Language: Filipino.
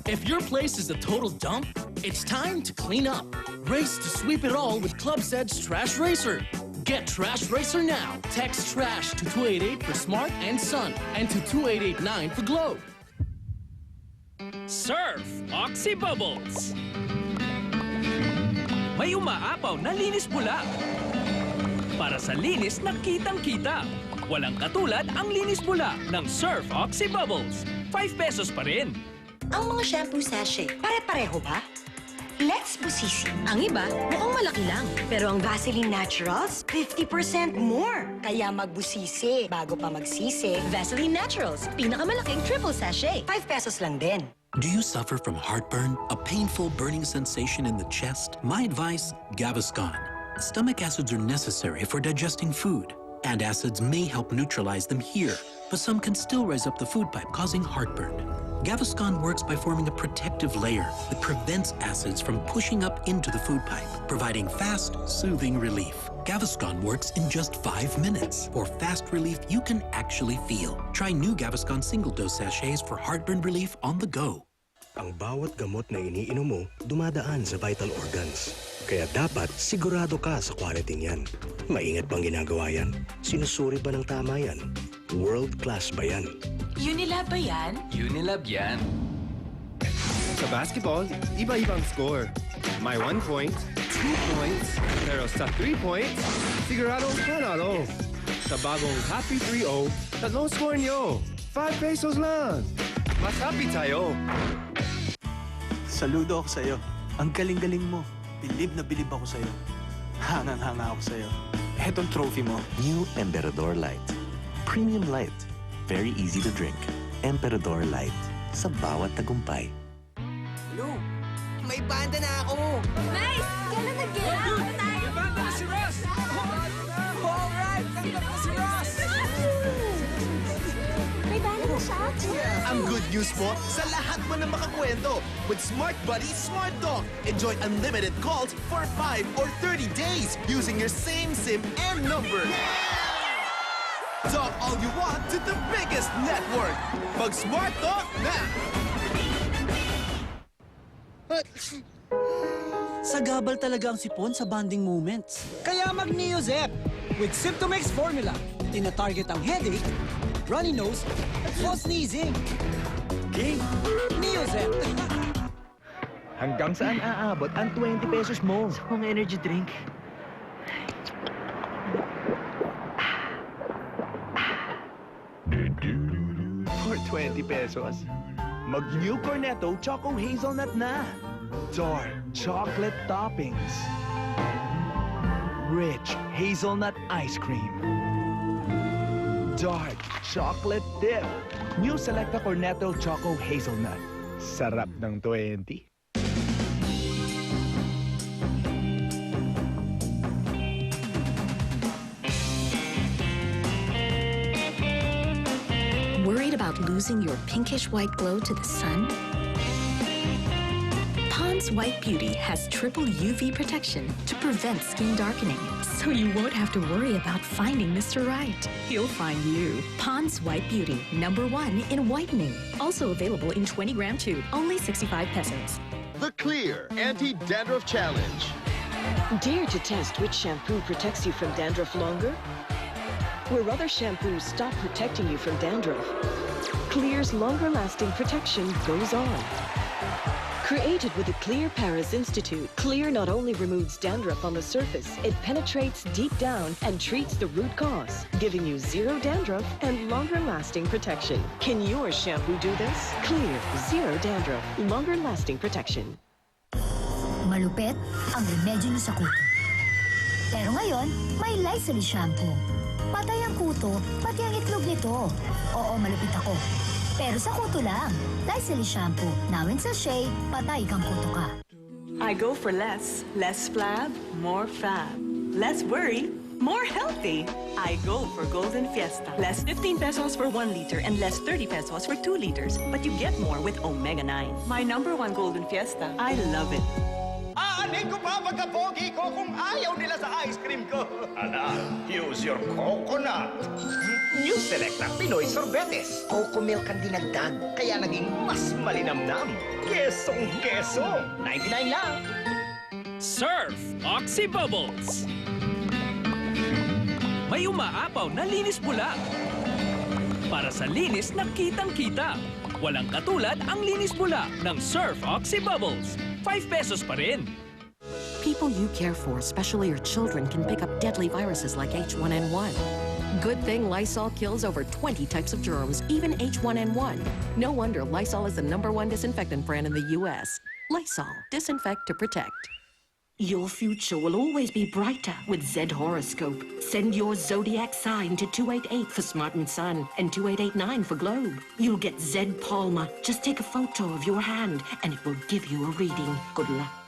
If your place is a total dump, it's time to clean up. Race to sweep it all with Club's Edge Trash Racer. Get Trash Racer now. Text TRASH to 288 for Smart and Sun and to 2889 for Globe. Surf Oxy Bubbles. May umaapaw na linis pula. Para sa linis na kitang-kita. Walang katulad ang linis pula ng Surf Oxy Bubbles. 5 pesos pa rin. Ang mga shampoo sachet, pare-pareho ba? Let's Busisi. Ang iba, mukhang malaki lang. Pero ang Vaseline Naturals, 50% more. Kaya magbusisi bago pa magsisi. Vaseline Naturals, pinakamalaking triple sachet. 5 pesos lang din. Do you suffer from heartburn, a painful burning sensation in the chest? My advice, Gaviscon. Stomach acids are necessary for digesting food. Antacids may help neutralize them here, but some can still rise up the food pipe, causing heartburn. Gaviscon works by forming a protective layer that prevents acids from pushing up into the food pipe, providing fast, soothing relief. Gaviscon works in just 5 minutes for fast relief you can actually feel. Try new Gaviscon single-dose sachets for heartburn relief on the go. Ang bawat gamot na iniinom mo, dumadaan sa vital organs. Kaya dapat sigurado ka sa quality niyan. Maingat bang ginagawa yan? Sinusuri ba ng tama yan? World-class ba yan? Unilab ba yan? Unilab yan. Sa basketball, iba-ibang score. May 1 point, 2 points, pero sa 3 points, siguradong panalo. Sa bagong Happy 3-0, tatlong score nyo. 5 pesos lang. Mas happy tayo. Saludo ako sa'yo. Ang galing-galing mo. Bilib na bilib ako sa'yo. Hangang-hanga ako sa'yo. Etong trophy mo. New Emperador Light. Premium light. Very easy to drink. Emperador Light. Sa bawat tagumpay. Hello! May banda na ako! Nice! Kailan nag-gala? May banda na si Ross! Alright! Kanta na si Ross! May bala na siya? Ang good news po, sa lahat mo na makakwento. With Smart Buddy Smart Talk, enjoy unlimited calls for 5 or 30 days using your same SIM and number. Talk all you want to the biggest network. Mag-Smart Talk na! Sagabal talaga ang sipon sa bonding moments. Kaya mag-Neozep! With Symptomix formula, tina-target ang headache, runny nose, at sneezing. King! Neozep! Hanggang saan aabot ang 20 pesos mo? Sa mga energy drink. For 20 pesos, mag-New Cornetto Choco Hazelnut na. Dark chocolate toppings. Rich hazelnut ice cream. Dark chocolate dip. New Selecta Cornetto Choco Hazelnut. Sarap ng 20. Worried about losing your pinkish white glow to the sun? Pond's White Beauty has triple UV protection to prevent skin darkening, so you won't have to worry about finding Mr. Right. He'll find you. Pond's White Beauty, #1 in whitening. Also available in 20-gram tube, only 65 pesos. The Clear Anti-Dandruff Challenge. Dare to test which shampoo protects you from dandruff longer? Where other shampoos stop protecting you from dandruff, Clear's longer-lasting protection goes on. Created with the Clear Paris Institute, Clear not only removes dandruff on the surface, it penetrates deep down and treats the root cause, giving you zero dandruff and longer-lasting protection. Can your shampoo do this? Clear Zero Dandruff, longer-lasting protection. Malupit ang remedyo niyo sa kuto. Pero ngayon, may Lysol shampoo. Patay ang kuto, pati ang itlog nito. Oo, malupit ako. Pero sa kuto lang. Lysol shampoo. Now in sachet, patay kang kuto ka. I go for less. Less flab, more fab. Less worry, more healthy. I go for Golden Fiesta. Less 15 pesos for 1 liter and less 30 pesos for 2 liters. But you get more with Omega 9. My #1 Golden Fiesta. I love it. Kakayanin ko pa pagkapogi ko kung ayaw nila sa ice cream ko. Ana, use your coconut. New Selecta Pinoy Sorbetes. Coco milk ang dinagdag, kaya naging mas malinamnam. Kesong-keso. 99 lang. Surf Oxy Bubbles. May umaapaw na linis pula. Para sa linis na kitang-kita. Walang katulad ang linis pula ng Surf Oxy Bubbles. 5 pesos pa rin. People you care for, especially your children, can pick up deadly viruses like H1N1. Good thing Lysol kills over 20 types of germs, even H1N1. No wonder Lysol is the #1 disinfectant brand in the U.S. Lysol. Disinfect to protect. Your future will always be brighter with Z Horoscope. Send your zodiac sign to 288 for Smart and Sun and 2889 for Globe. You'll get Z Palmer. Just take a photo of your hand and it will give you a reading. Good luck.